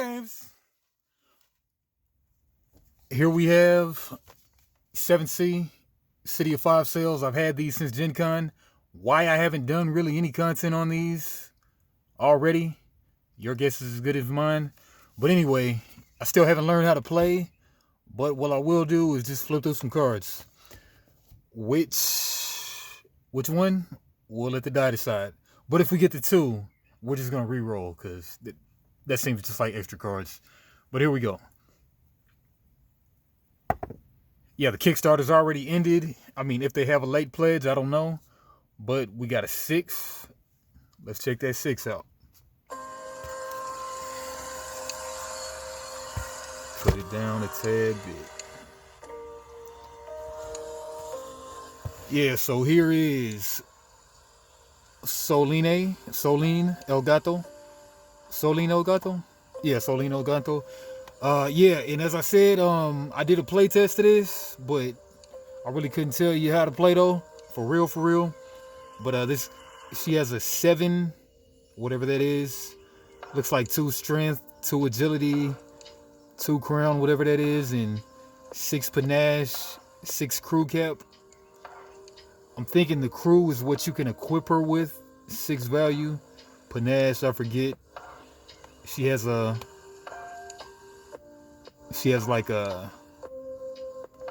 games. Here we have 7C, City of 5 sales. I've had these since Gen Con. Why I haven't done really any content on these already, your guess is as good as mine. But anyway, I still haven't learned how to play. But what I will do is just flip through some cards. Which one? We'll let the die decide. But if we get the 2, we're just going to re-roll because that seems just like extra cards. But here we go. Yeah, the Kickstarter's already ended. I mean, if they have a late pledge, I don't know. But we got a 6. Let's check that 6 out. Put it down a tad bit. Yeah, so here is Soline El Gato. Soline El Gato? Yeah, Soline El Gato. Yeah, and as I said, I did a play test of this, but I really couldn't tell you how to play though. For real. But she has a 7, whatever that is. Looks like 2 strength, 2 agility, 2 crown, whatever that is, and 6 panache, 6 crew cap. I'm thinking the crew is what you can equip her with. 6 value. Panache, I forget. She has like a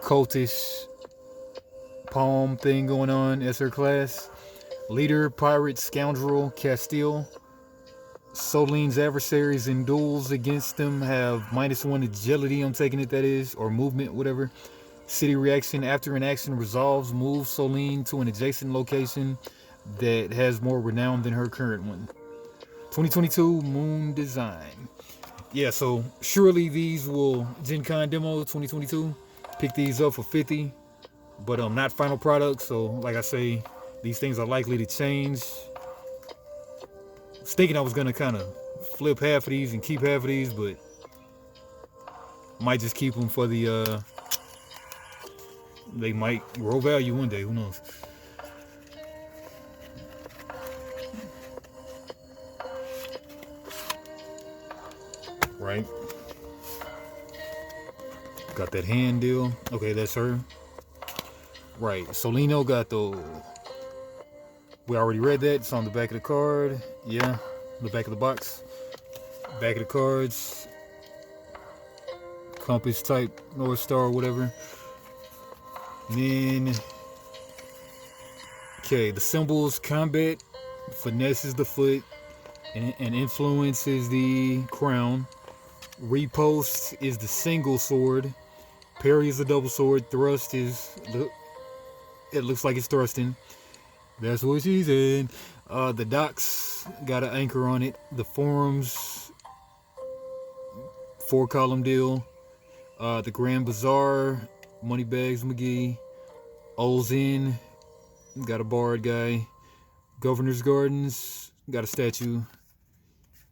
cultish palm thing going on as her class. Leader, pirate, scoundrel, Castile. Soline's adversaries in duels against them have -1 agility, I'm taking it that is, or movement, whatever. City reaction, after an action resolves, move Soline to an adjacent location that has more renown than her current one. 2022 Moon Design. Yeah, so surely these will Gen Con demo 2022. Pick these up for 50, but not final products. So like I say, these things are likely to change. I was thinking I was gonna kind of flip half of these and keep half of these, but might just keep them for the they might grow value one day, who knows. Right, got that hand deal. Okay, that's her. Right, Soline El Gato. We already read that. It's on the back of the card. Yeah, the back of the box. Back of the cards. Compass type, North Star, whatever. And then, okay, the symbols: combat, finesse is the foot, and influence is the crown. Repost is the single sword. Parry is the double sword. Thrust is it looks like it's thrusting. That's what she said. The docks got an anchor on it. The forums, 4-column deal. The Grand Bazaar, Moneybags McGee. Olzin, got a bard guy. Governor's Gardens, got a statue.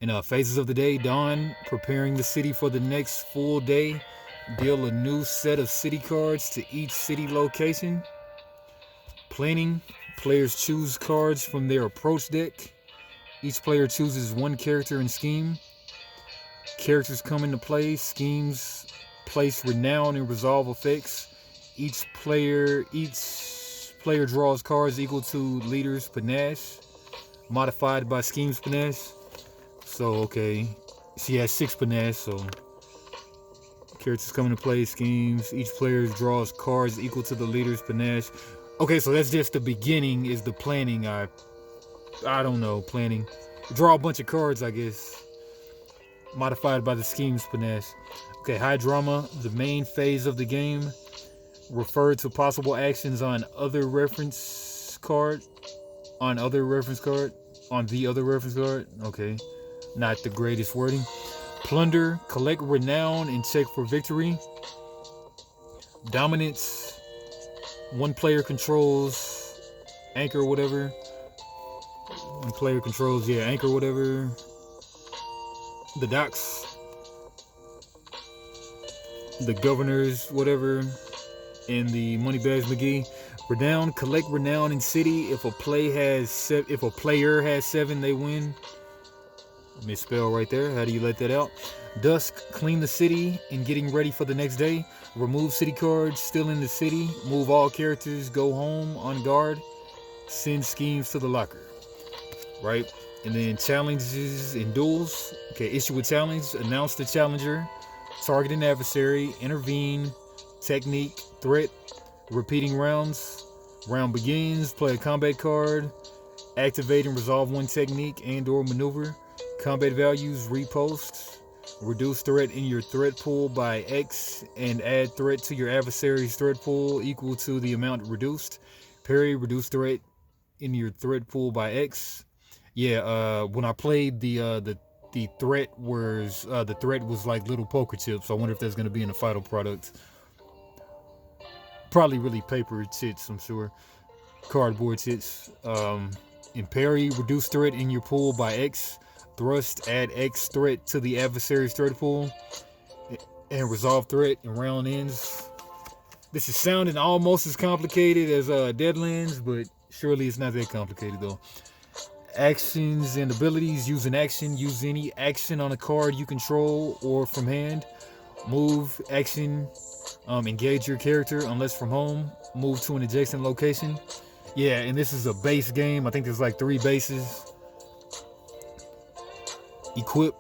And phases of the day: dawn, preparing the city for the next full day. Deal a new set of city cards to each city location. Planning, players choose cards from their approach deck. Each player chooses 1 character and scheme. Characters come into play. Schemes place renown and resolve effects. Each player draws cards equal to leader's panache, modified by scheme's panache. So okay, she has 6 panache, so characters come into play, schemes. Each player draws cards equal to the leader's panache. Okay, so that's just the beginning, is the planning. I don't know, planning. Draw a bunch of cards, I guess. Modified by the scheme's panache. Okay, high drama, the main phase of the game. Refer to possible actions on other reference card. On the other reference card. Okay. Not the greatest wording. Plunder, collect renown and check for victory. Dominance, 1 player controls anchor, whatever. 1 player controls, anchor, whatever. The docks, the governors, whatever, and the Moneybags McGee. Renown, collect renown in city. If a player has 7, they win. Misspell right there. How do you let that out? Dusk, clean the city and getting ready for the next day. Remove city cards still in the city. Move all characters. Go home on guard. Send schemes to the locker. Right? And then challenges and duels. Okay, issue a challenge. Announce the challenger. Target an adversary. Intervene. Technique. Threat. Repeating rounds. Round begins. Play a combat card. Activate and resolve one technique and or maneuver. Combat values, repost. Reduce threat in your threat pool by X and add threat to your adversary's threat pool equal to the amount reduced. Parry, reduce threat in your threat pool by X. Yeah, when I played the threat was like little poker chips. I wonder if that's gonna be in the final product. Probably really paper chits, I'm sure. Cardboard chits. And parry, reduce threat in your pool by X. Thrust, add X threat to the adversary's threat pool. And resolve threat and round ends. This is sounding almost as complicated as Deadlands, but surely it's not that complicated though. Actions and abilities. Use an action. Use any action on a card you control or from hand. Move, action, engage your character unless from home. Move to an adjacent location. Yeah, and this is a base game. I think there's like 3 bases. Equip,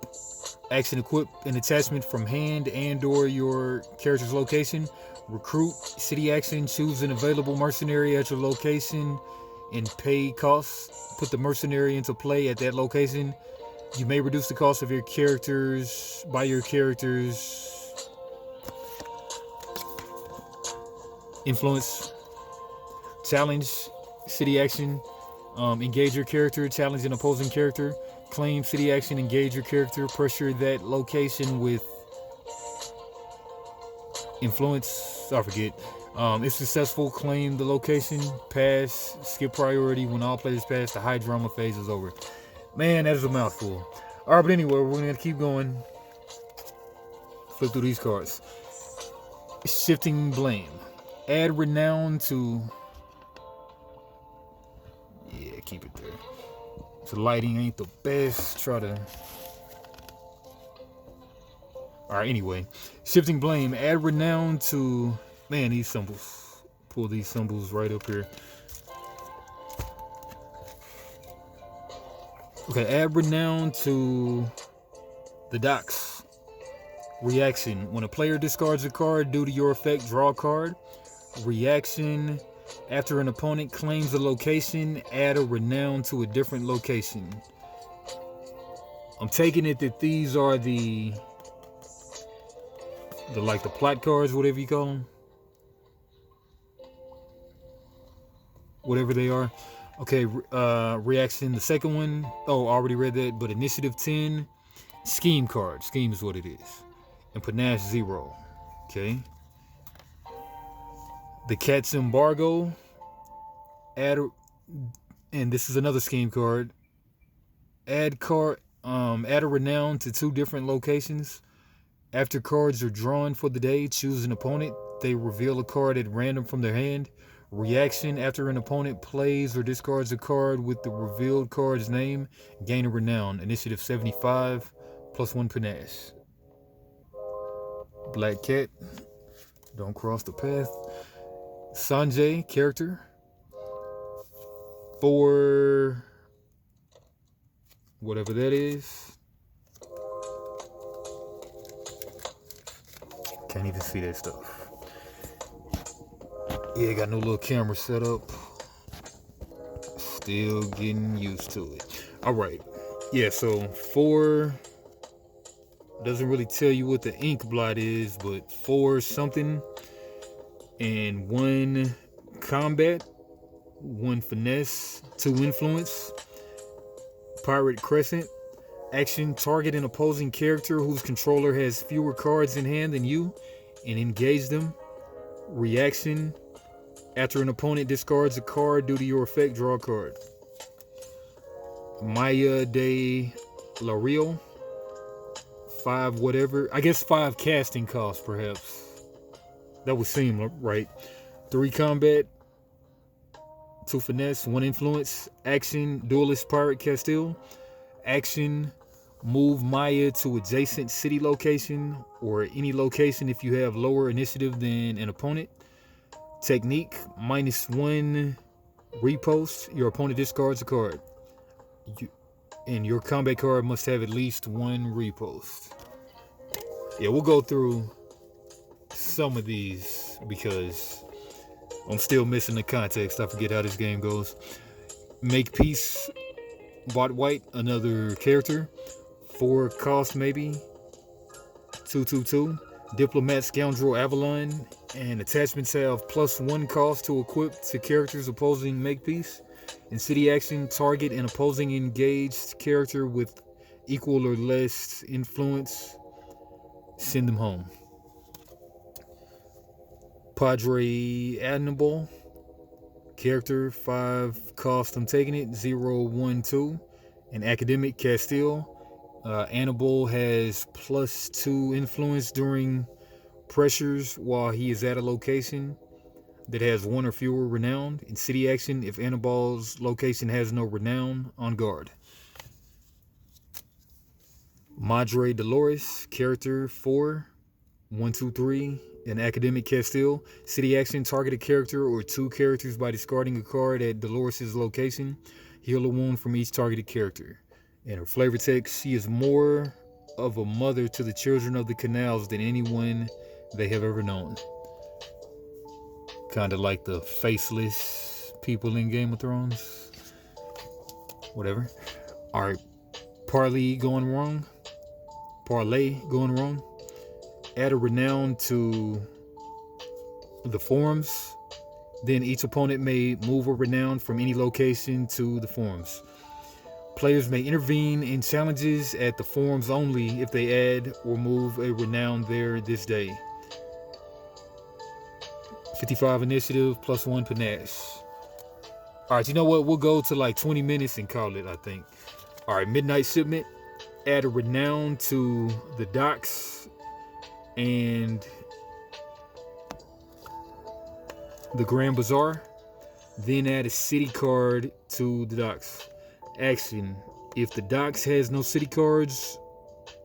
action equip an attachment from hand and or your character's location. Recruit, city action, choose an available mercenary at your location and pay costs. Put the mercenary into play at that location. You may reduce the cost of your characters by your character's influence. Challenge, city action, engage your character, challenge an opposing character. Claim city action, engage your character, pressure that location with influence. I forget. If successful, claim the location. Pass, skip priority. When all players pass, the high drama phase is over. Man, that is a mouthful. All right, but anyway, we're gonna keep going. Flip through these cards. Shifting blame. Add renown to. Yeah, keep it there. So lighting ain't the best. Try to. Alright, anyway. Shifting blame. Add renown to. Man, these symbols. Pull these symbols right up here. Okay, add renown to the docks. Reaction. When a player discards a card due to your effect, draw a card. Reaction. After an opponent claims a location, add a renown to a different location. I'm taking it that these are the like the plot cards, whatever you call them. Whatever they are. Okay, reaction. The second one, oh, already read that, but initiative 10, scheme card. Scheme is what it is. And panache 0. Okay. The cat's embargo. Add, and this is another scheme card. Add a renown to 2 different locations. After cards are drawn for the day, choose an opponent. They reveal a card at random from their hand. Reaction. After an opponent plays or discards a card with the revealed card's name, gain a renown. Initiative 75, +1 panache. Black cat. Don't cross the path. Sanjay, character. For whatever that is. Can't even see that stuff. Yeah, got no little camera set up. Still getting used to it. Alright. Yeah, so 4 doesn't really tell you what the ink blot is, but 4 something. And 1 combat, 1 finesse, 2 influence. Pirate Crescent. Action. Target an opposing character whose controller has fewer cards in hand than you and engage them. Reaction. After an opponent discards a card due to your effect, draw a card. Maya de la Rio. 5 whatever. I guess 5 casting costs, perhaps. That would seem right. 3 combat, 2 finesse, 1 influence. Action. Duelist Pirate Castile. Action. Move Maya to adjacent city location or any location if you have lower initiative than an opponent. Technique, -1 repost. Your opponent discards a card. And your combat card must have at least 1 repost. Yeah, we'll go through some of these because I'm still missing the context. I forget how this game goes. Make Peace, bot white, another character. 4 cost maybe. 2/2/2. Diplomat, Scoundrel, Avalon, and attachments have +1 cost to equip to characters opposing Makepeace. In city action, target an opposing engaged character with equal or less influence. Send them home. Padre Adnable, character, 5 cost. I'm taking it. 0/1/2. An Academic, Castile. Annibal has +2 influence during pressures while he is at a location that has 1 or fewer renown. In city action, if Annibal's location has no renown, on guard. Madre Dolores, character, 4, 1/2/3, an Academic, Castile. City action, target a character or 2 characters by discarding a card at Dolores' location. Heal a wound from each targeted character. And her flavor text, she is more of a mother to the children of the canals than anyone they have ever known. Kind of like the faceless people in Game of Thrones. Whatever. Alright. Parlay going wrong. Add a renown to the forums. Then each opponent may move a renown from any location to the forums. Players may intervene in challenges at the forums only if they add or move a renown there this day. 55 initiative, +1 panache. Alright, you know what? We'll go to like 20 minutes and call it, I think. Alright, Midnight Shipment. Add a renown to the docks and the Grand Bazaar. Then add a city card to the docks. Action, if the docks has no city cards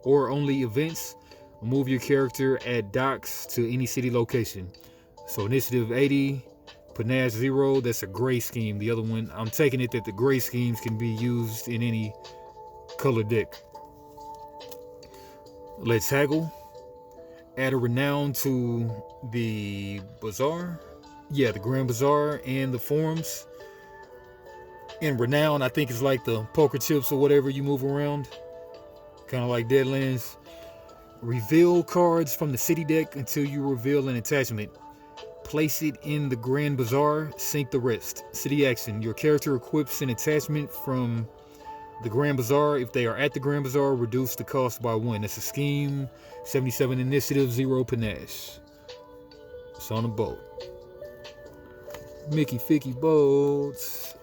or only events, move your character at docks to any city location. So initiative 80, panache 0, that's a gray scheme. The other one, I'm taking it that the gray schemes can be used in any color deck. Let's haggle. Add a renown to the bazaar. Yeah, the Grand Bazaar and the forums. And renown, I think, is like the poker chips or whatever you move around. Kind of like Deadlands. Reveal cards from the city deck until you reveal an attachment. Place it in the Grand Bazaar, sink the rest. City action, your character equips an attachment from the Grand Bazaar. If they are at the Grand Bazaar, reduce the cost by 1. That's a scheme. 77 initiative, 0 panache. It's on a boat. Mickey Ficky boats.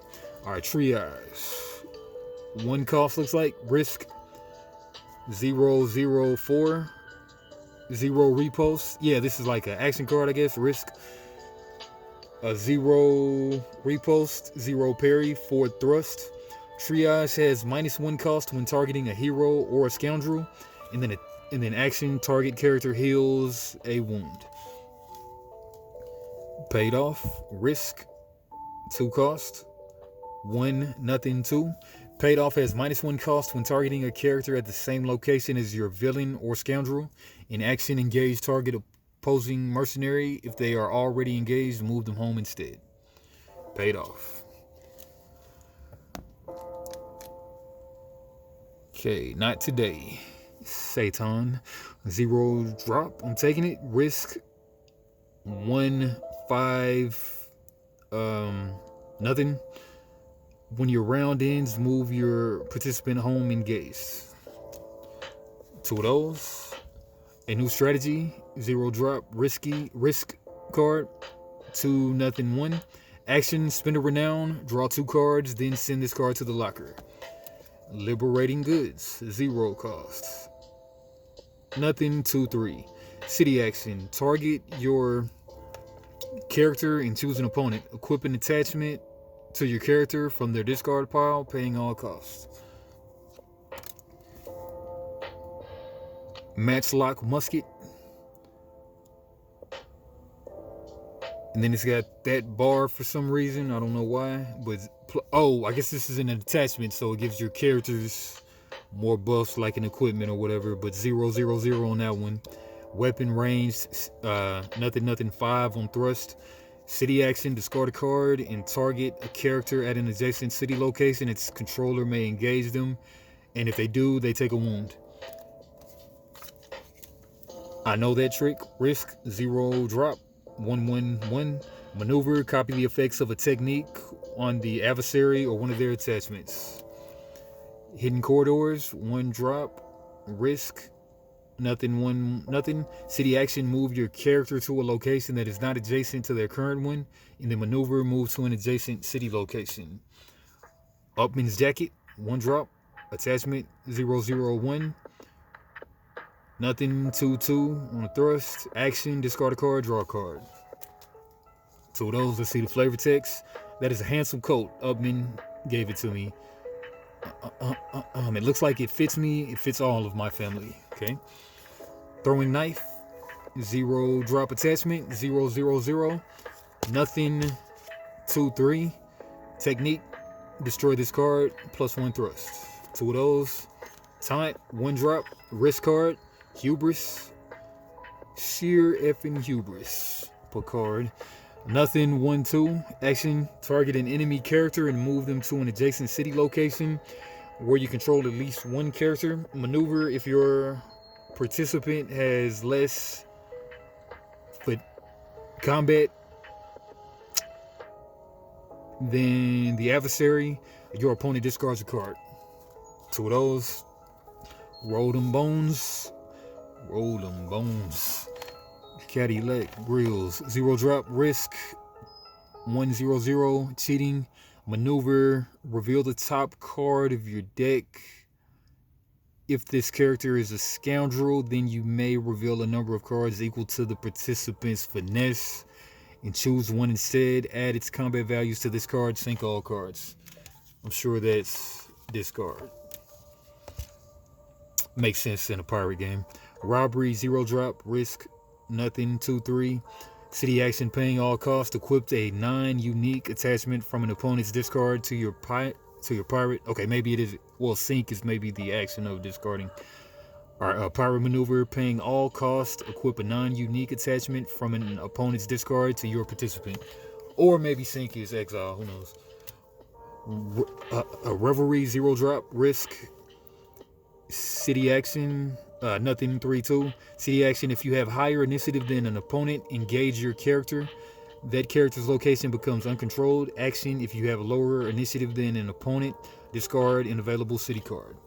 Alright, triage. 1 cost looks like. Risk 0/0/4. 0 repost. Yeah, this is like an action card, I guess. Risk. 0 repost. 0 parry. 4 thrust. Triage has -1 cost when targeting a hero or a scoundrel. And then action, target character heals a wound. Paid off. Risk. 2 cost. 1 nothing 2. Paid off has -1 cost when targeting a character at the same location as your villain or scoundrel. In action, engage target opposing mercenary. If they are already engaged, move them home instead. Paid off. Okay, not today. Satan. 0 drop. I'm taking it. Risk 1 5 nothing. When your round ends, move your participant home engaged. 2 of those. A new strategy. 0 drop. Risk card. 2 nothing 1. Action, spend a renown, draw 2 cards, then send this card to the locker. Liberating goods. 0 cost. Nothing 2/3. City action. Target your character and choose an opponent. Equip an attachment to your character from their discard pile, paying all costs. Matchlock musket. And then it's got that bar for some reason. I don't know why. But, oh, I guess this is an attachment, so it gives your characters more buffs like an equipment or whatever. But 0, 0, 0 on that one. Weapon range, nothing, 5 on thrust. City action, discard a card and target a character at an adjacent city location. Its controller may engage them, and if they do, they take a wound. I know that trick. Risk, 0 drop, 1, 1, 1. Maneuver, copy the effects of a technique on the adversary or one of their attachments. Hidden corridors, 1 drop. Risk, nothing, 1, nothing. City action, move your character to a location that is not adjacent to their current one, and then maneuver, move to an adjacent city location. Upman's jacket, 1 drop. Attachment, 0, 0, 1. Nothing, 2, 2 on a thrust. Action, discard a card, draw a card. 2 of those. Let's see the flavor text. That is a handsome coat. Upman gave it to me. It looks like it fits me. It fits all of my family. Okay. Throwing knife, 0 drop attachment, 0, 0, 0. Nothing, 2, 3. Technique, destroy this card, +1 thrust. 2 of those. Taunt, 1 drop. Risk card, hubris. Sheer effing hubris. Per card. Nothing, 1, 2. Action, target an enemy character and move them to an adjacent city location where you control at least 1 character. Maneuver, if your participant has less combat than the adversary, your opponent discards a card. 2 of those. Roll them bones. Roll them bones. Cadillac grills, 0 drop. Risk, 1, 0, 0. Cheating. Maneuver, reveal the top card of your deck. If this character is a scoundrel, then you may reveal a number of cards equal to the participant's finesse and choose one instead. Add its combat values to this card. Sync all cards. I'm sure that's this card. Makes sense in a pirate game. Robbery, 0 drop. Risk, nothing, 2, 3. City action, paying all costs. Equipped a non-unique attachment from an opponent's discard to your pirate. Okay, maybe it is. Well, sync is maybe the action of discarding. Alright, pirate maneuver, paying all costs. Equip a non-unique attachment from an opponent's discard to your participant. Or maybe sync is exile, who knows. A revelry, 0 drop. Risk. City action, nothing, 3, 2. City action, if you have higher initiative than an opponent, engage your character. That character's location becomes uncontrolled. Action, if you have lower initiative than an opponent, discard an available city card.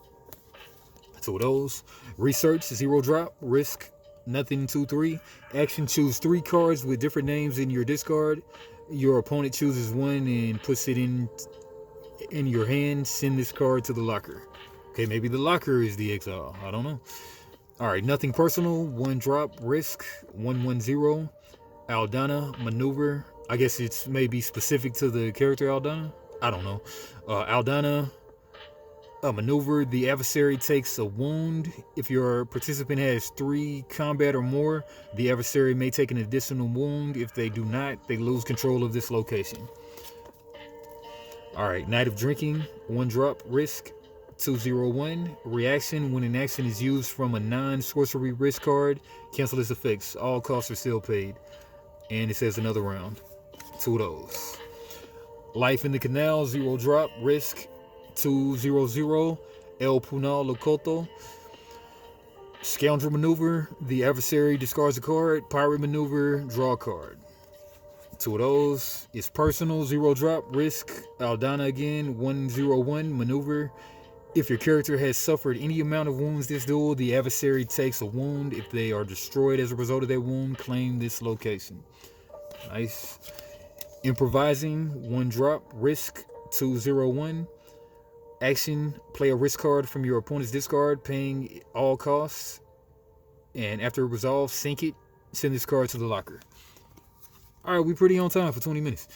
2 of those. Research, 0 drop. Risk, nothing, 2, 3. Action, choose 3 cards with different names in your discard. Your opponent chooses one and puts it in your hand. Send this card to the locker. Okay, maybe the locker is the exile. I don't know. Alright, nothing personal. 1 drop. Risk, 1, 1, 0. Aldana, maneuver. I guess it's maybe specific to the character Aldana. I don't know. Aldana, maneuver. The adversary takes a wound. If your participant has 3 combat or more, the adversary may take an additional wound. If they do not, they lose control of this location. Alright, Night of Drinking, 1 drop. Risk, 2, 0, 1. Reaction, when an action is used from a non-sorcery risk card, cancel its effects. All costs are still paid. And it says another round. 2 of those. Life in the Canal, 0 drop. Risk, 2, 0, 0. El Punal Locoto. Scoundrel maneuver. The adversary discards a card. Pirate maneuver. Draw a card. 2 of those. It's personal, 0 drop. Risk. Aldana again. 1, 0, 1. Maneuver. If your character has suffered any amount of wounds this duel, the adversary takes a wound. If they are destroyed as a result of that wound, claim this location. Nice. Improvising, 1 drop. Risk, 2, 0, 1. Action, play a risk card from your opponent's discard, paying all costs. And after it resolves, sync it. Send this card to the locker. Alright, we pretty on time for 20 minutes.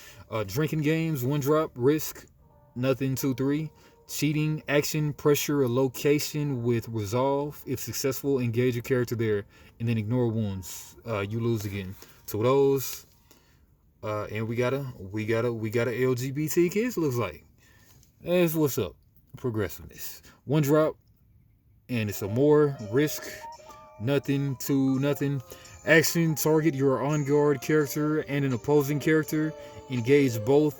Drinking games, 1 drop. Risk, nothing, 2, 3. Cheating, action, pressure, a location with resolve. If successful, engage your character there, and then ignore wounds. You lose again. So those, and we got a LGBT kids. Looks like that's what's up. Progressiveness. One drop, and it's a more risk. Nothing to nothing. Action, target your on guard character and an opposing character. Engage both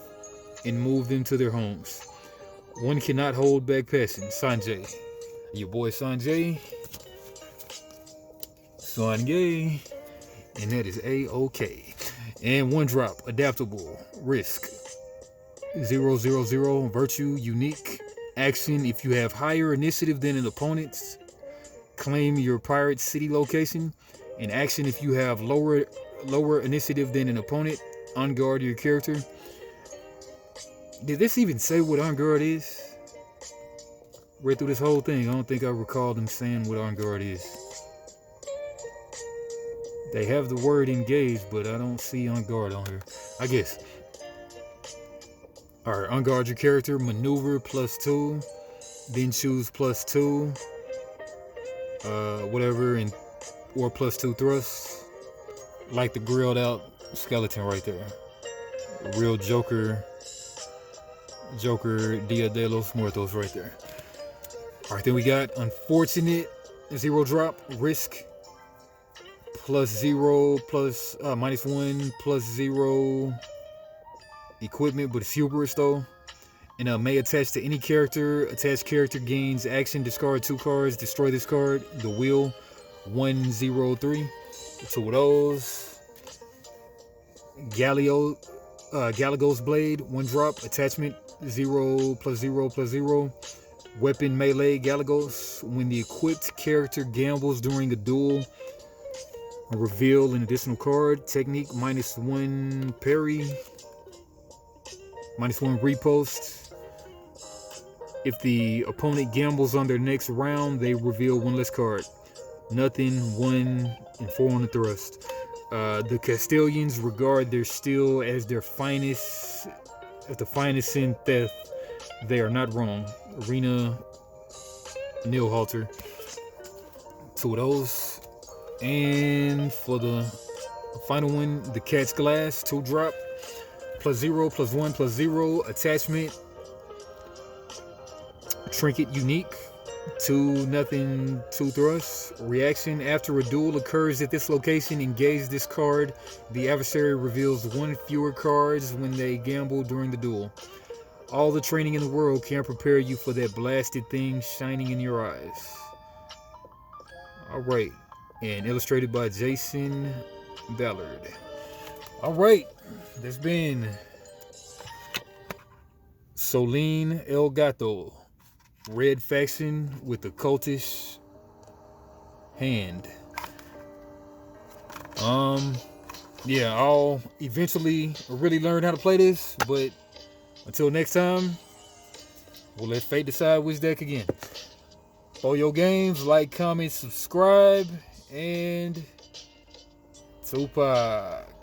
and move them to their homes. One cannot hold back passing. Sanjay. Your boy Sanjay. Sanjay. And that is A-OK. And one drop. Adaptable. Risk. 000. Virtue. Unique. Action. If you have higher initiative than an opponent, claim your pirate city location. In action, if you have lower initiative than an opponent, on guard your character. Did this even say what on guard is? Read through this whole thing. I don't think I recall them saying what on guard is. They have the word engage, but I don't see on guard on here. I guess. Alright, on guard your character, maneuver +2, then choose +2, whatever, and or +2 thrust. Like the grilled out skeleton right there. Real Joker Dia de los Muertos right there. Alright, then we got unfortunate, 0 drop, risk, +0, -1, +0 equipment, but it's hubris though. And may attach to any character. Attached character gains action, discard 2 cards, destroy this card. The wheel, 103. 2 of those. Galagos blade, 1 drop, attachment 0 +0 +0. Weapon melee Galagos. When the equipped character gambles during a duel, reveal an additional card. Technique, -1 parry, -1 repost. If the opponent gambles on their next round, they reveal 1 less card. Nothing, 1 and 4 on the thrust. The Castellans regard their steel as their finest, the finest in theft. They are not wrong. Arena Nilhalter. 2 of those. And for the final one, the Cat's Glass, 2 drop, +0 +1 +0. Attachment, trinket unique, 2-0 2 thrusts. Reaction, after a duel occurs at this location, engage this card. The adversary reveals 1 fewer cards when they gamble during the duel. All the training in the world can't prepare you for that blasted thing shining in your eyes. Alright, and illustrated by Jason Ballard. Alright, that's been Soline El Gato, red faction with the cultish hand. Yeah, I'll eventually really learn how to play this, but until next time, we'll let fate decide which deck again. For your games, like, comment, subscribe, and Tupac.